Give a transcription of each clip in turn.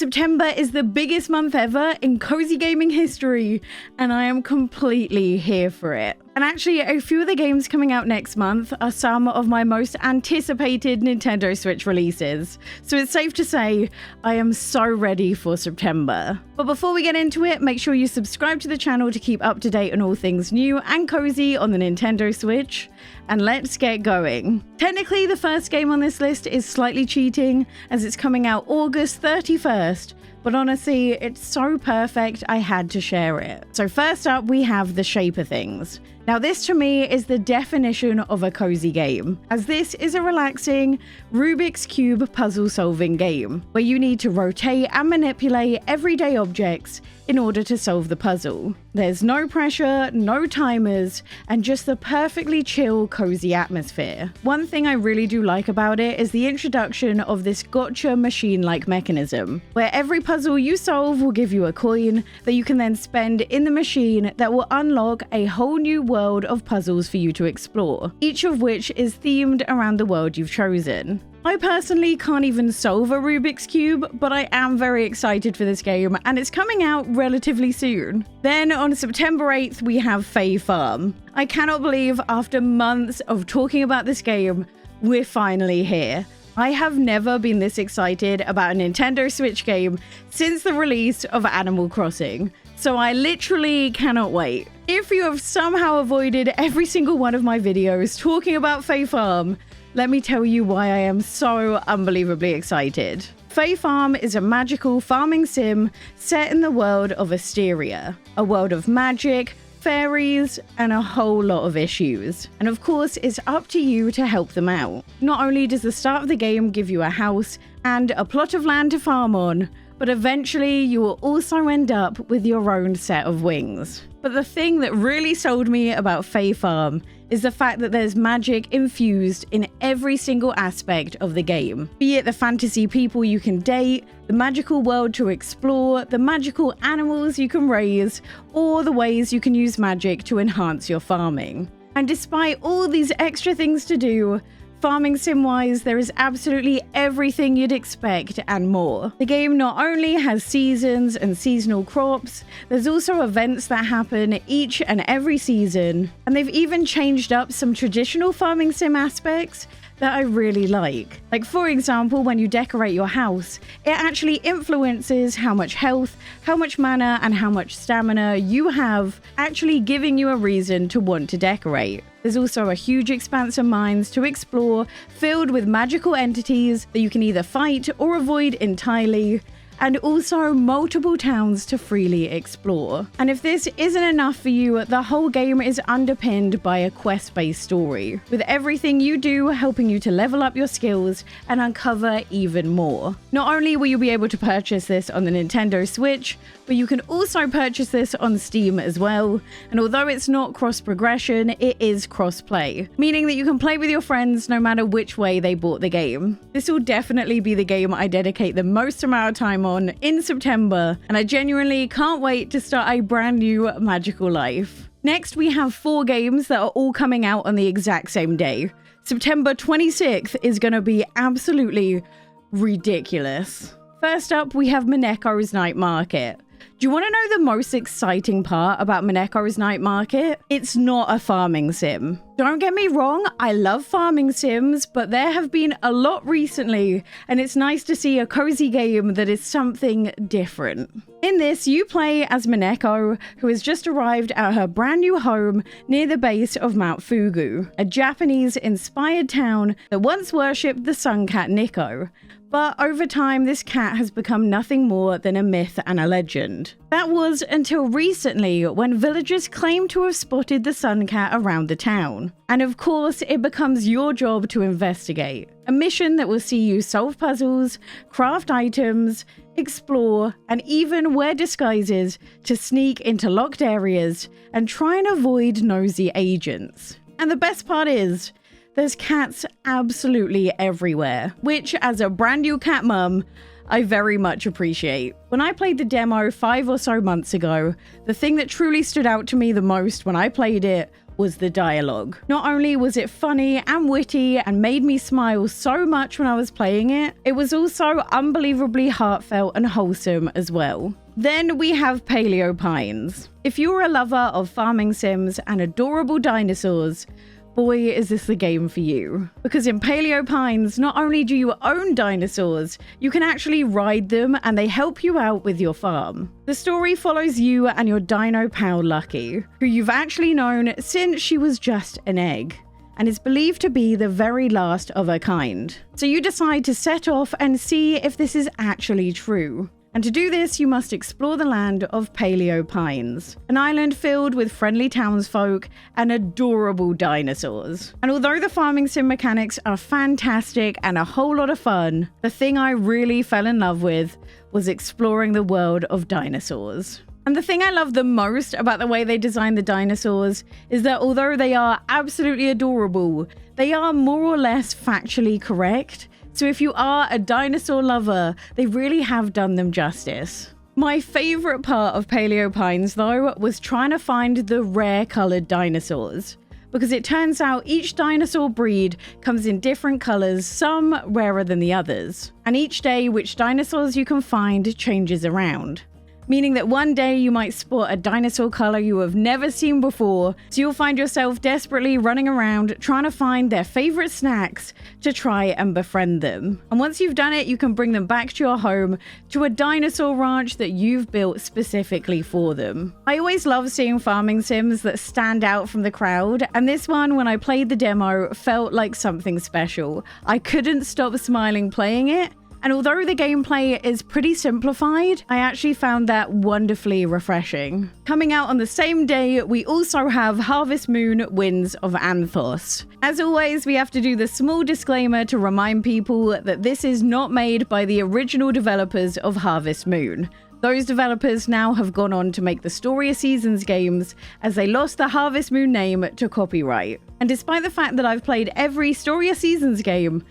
September is the biggest month ever in cozy gaming history, and I am completely here for it. And actually, a few of the games coming out next month are some of my most anticipated Nintendo Switch releases. So it's safe to say, I am so ready for September. But before we get into it, make sure you subscribe to the channel to keep up to date on all things new and cozy on the Nintendo Switch. And let's get going. Technically, the first game on this list is slightly cheating, as it's coming out August 31st. But honestly, it's so perfect, I had to share it. So first up, we have The Shape of Things. Now this to me is the definition of a cozy game, as this is a relaxing Rubik's Cube puzzle solving game, where you need to rotate and manipulate everyday objects in order to solve the puzzle. There's no pressure, no timers, and just the perfectly chill, cozy atmosphere. One thing I really do like about it is the introduction of this gotcha machine-like mechanism, where every puzzle you solve will give you a coin that you can then spend in the machine that will unlock a whole new world of puzzles for you to explore, each of which is themed around the world you've chosen. I personally can't even solve a Rubik's Cube, but I am very excited for this game, and it's coming out relatively soon. Then on September 8th, we have Fae Farm. I cannot believe after months of talking about this game, we're finally here. I have never been this excited about a Nintendo Switch game since the release of Animal Crossing, so I literally cannot wait. If you have somehow avoided every single one of my videos talking about Fae Farm, let me tell you why I am so unbelievably excited. Fae Farm is a magical farming sim set in the world of Asteria, a world of magic, fairies, and a whole lot of issues. And of course, it's up to you to help them out. Not only does the start of the game give you a house and a plot of land to farm on, but eventually you will also end up with your own set of wings. But the thing that really sold me about Fae Farm is the fact that there's magic infused in every single aspect of the game. Be it the fantasy people you can date, the magical world to explore, the magical animals you can raise, or the ways you can use magic to enhance your farming. And despite all these extra things to do, farming sim-wise, there is absolutely everything you'd expect and more. The game not only has seasons and seasonal crops, there's also events that happen each and every season, and they've even changed up some traditional farming sim aspects that I really like. Like for example, when you decorate your house, it actually influences how much health, how much mana, and how much stamina you have, actually giving you a reason to want to decorate. There's also a huge expanse of mines to explore, filled with magical entities that you can either fight or avoid entirely, and also multiple towns to freely explore. And if this isn't enough for you, the whole game is underpinned by a quest-based story, with everything you do helping you to level up your skills and uncover even more. Not only will you be able to purchase this on the Nintendo Switch, but you can also purchase this on Steam as well, and although it's not cross-progression, it is cross-play, meaning that you can play with your friends no matter which way they bought the game. This will definitely be the game I dedicate the most amount of time on in September, and I genuinely can't wait to start a brand new magical life. Next, we have 4 games that are all coming out on the exact same day. September 26th is going to be absolutely ridiculous. First up, we have Minekos Night Market. Do you want to know the most exciting part about Minekos Night Market? It's not a farming sim. Don't get me wrong, I love farming sims, but there have been a lot recently, and it's nice to see a cozy game that is something different. In this, you play as Mineko, who has just arrived at her brand new home near the base of Mount Fugu, a Japanese-inspired town that once worshipped the sun cat Nico. But over time, this cat has become nothing more than a myth and a legend. That was until recently, when villagers claimed to have spotted the sun cat around the town. And of course, it becomes your job to investigate. A mission that will see you solve puzzles, craft items, explore, and even wear disguises to sneak into locked areas and try and avoid nosy agents. And the best part is, there's cats absolutely everywhere, which as a brand new cat mum, I very much appreciate. When I played the demo 5 or so months ago, the thing that truly stood out to me the most when I played it was the dialogue. Not only was it funny and witty and made me smile so much when I was playing it, it was also unbelievably heartfelt and wholesome as well. Then we have Paleo Pines. If you're a lover of farming sims and adorable dinosaurs, boy, is this the game for you. Because in Paleo Pines, not only do you own dinosaurs, you can actually ride them and they help you out with your farm. The story follows you and your dino pal Lucky, who you've actually known since she was just an egg, and is believed to be the very last of her kind. So you decide to set off and see if this is actually true. And to do this, you must explore the land of Paleo Pines, an island filled with friendly townsfolk and adorable dinosaurs. And although the farming sim mechanics are fantastic and a whole lot of fun, the thing I really fell in love with was exploring the world of dinosaurs. And the thing I love the most about the way they designed the dinosaurs is that although they are absolutely adorable, they are more or less factually correct. So if you are a dinosaur lover, they really have done them justice. My favorite part of Paleo Pines, though, was trying to find the rare colored dinosaurs. Because it turns out each dinosaur breed comes in different colors, some rarer than the others. And each day, which dinosaurs you can find changes around. Meaning that one day you might spot a dinosaur color you have never seen before, so you'll find yourself desperately running around trying to find their favorite snacks to try and befriend them. And once you've done it, you can bring them back to your home, to a dinosaur ranch that you've built specifically for them. I always love seeing farming sims that stand out from the crowd, and this one, when I played the demo, felt like something special. I couldn't stop smiling playing it. And although the gameplay is pretty simplified, I actually found that wonderfully refreshing. Coming out on the same day, we also have Harvest Moon Winds of Anothos. As always, we have to do the small disclaimer to remind people that this is not made by the original developers of Harvest Moon. Those developers now have gone on to make the Story of Seasons games, as they lost the Harvest Moon name to copyright. And despite the fact that I've played every Story of Seasons game,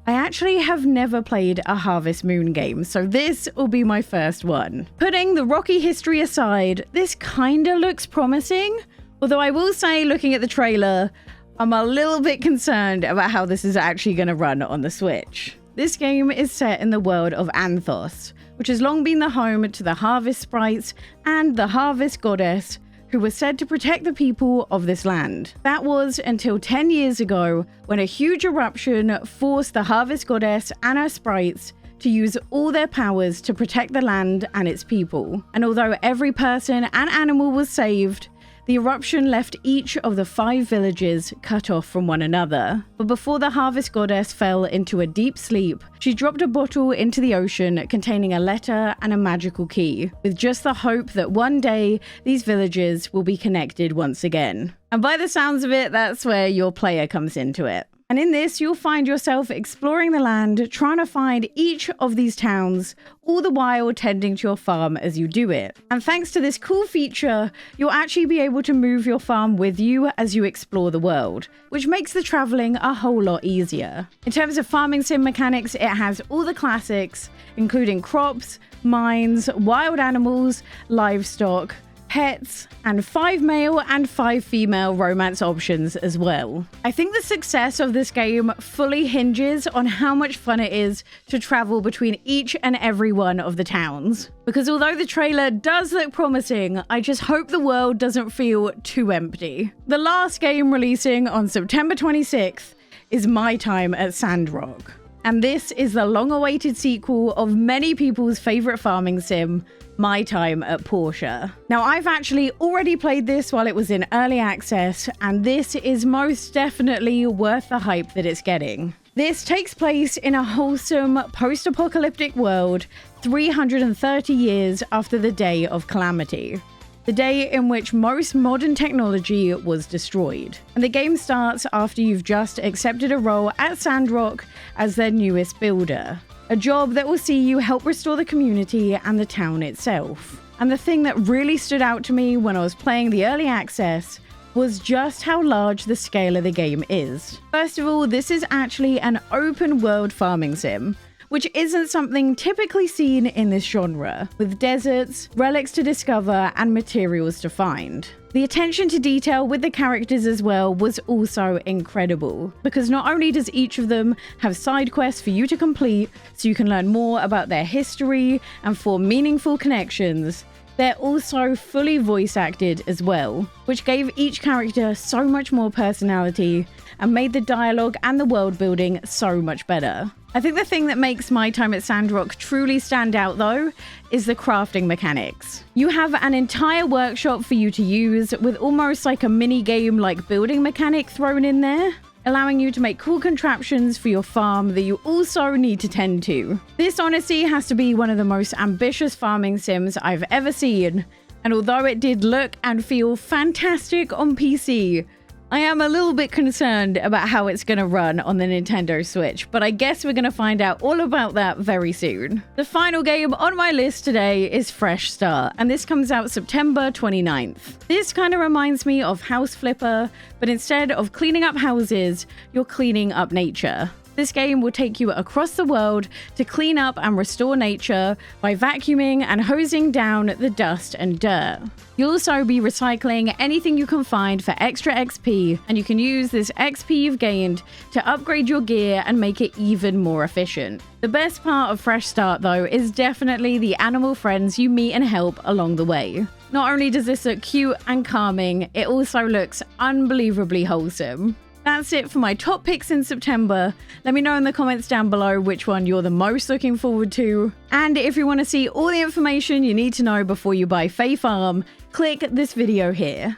I actually have never played a Harvest Moon game, so this will be my first one. Putting the rocky history aside, this kinda looks promising, although I will say, looking at the trailer, I'm a little bit concerned about how this is actually going to run on the Switch. This game is set in the world of Anothos, which has long been the home to the harvest sprites and the harvest goddess, who was said to protect the people of this land. That was until 10 years ago, when a huge eruption forced the harvest goddess and her sprites to use all their powers to protect the land and its people. And although every person and animal was saved, the eruption left each of the 5 villages cut off from one another. But before the harvest goddess fell into a deep sleep, she dropped a bottle into the ocean containing a letter and a magical key, with just the hope that one day these villages will be connected once again. And by the sounds of it, that's where your player comes into it. And in this, you'll find yourself exploring the land, trying to find each of these towns, all the while tending to your farm as you do it. And thanks to this cool feature, you'll actually be able to move your farm with you as you explore the world, which makes the traveling a whole lot easier. In terms of farming sim mechanics, it has all the classics, including crops, mines, wild animals, livestock, pets, and 5 male and 5 female romance options as well. I think the success of this game fully hinges on how much fun it is to travel between each and every one of the towns. Because although the trailer does look promising, I just hope the world doesn't feel too empty. The last game releasing on September 26th is My Time at Sandrock. And this is the long-awaited sequel of many people's favorite farming sim, My Time at Portia. Now, I've actually already played this while it was in early access, and this is most definitely worth the hype that it's getting. This takes place in a wholesome, post-apocalyptic world 330 years after the Day of Calamity. The day in which most modern technology was destroyed. And the game starts after you've just accepted a role at Sandrock as their newest builder. A job that will see you help restore the community and the town itself. And the thing that really stood out to me when I was playing the early access was just how large the scale of the game is. First of all, this is actually an open world farming sim, which isn't something typically seen in this genre, with deserts, relics to discover, and materials to find. The attention to detail with the characters as well was also incredible, because not only does each of them have side quests for you to complete so you can learn more about their history and form meaningful connections, they're also fully voice acted as well, which gave each character so much more personality and made the dialogue and the world building so much better. I think the thing that makes my time at Sandrock truly stand out though is the crafting mechanics. You have an entire workshop for you to use with almost like a mini game like building mechanic thrown in there, allowing you to make cool contraptions for your farm that you also need to tend to. This honestly has to be one of the most ambitious farming sims I've ever seen, and although it did look and feel fantastic on PC, I am a little bit concerned about how it's going to run on the Nintendo Switch, but I guess we're going to find out all about that very soon. The final game on my list today is Fresh Start, and this comes out September 29th. This kind of reminds me of House Flipper, but instead of cleaning up houses, you're cleaning up nature. This game will take you across the world to clean up and restore nature by vacuuming and hosing down the dust and dirt. You'll also be recycling anything you can find for extra XP, and you can use this XP you've gained to upgrade your gear and make it even more efficient. The best part of Fresh Start though is definitely the animal friends you meet and help along the way. Not only does this look cute and calming, it also looks unbelievably wholesome. That's it for my top picks in September. Let me know in the comments down below which one you're the most looking forward to. And if you want to see all the information you need to know before you buy Fae Farm, click this video here.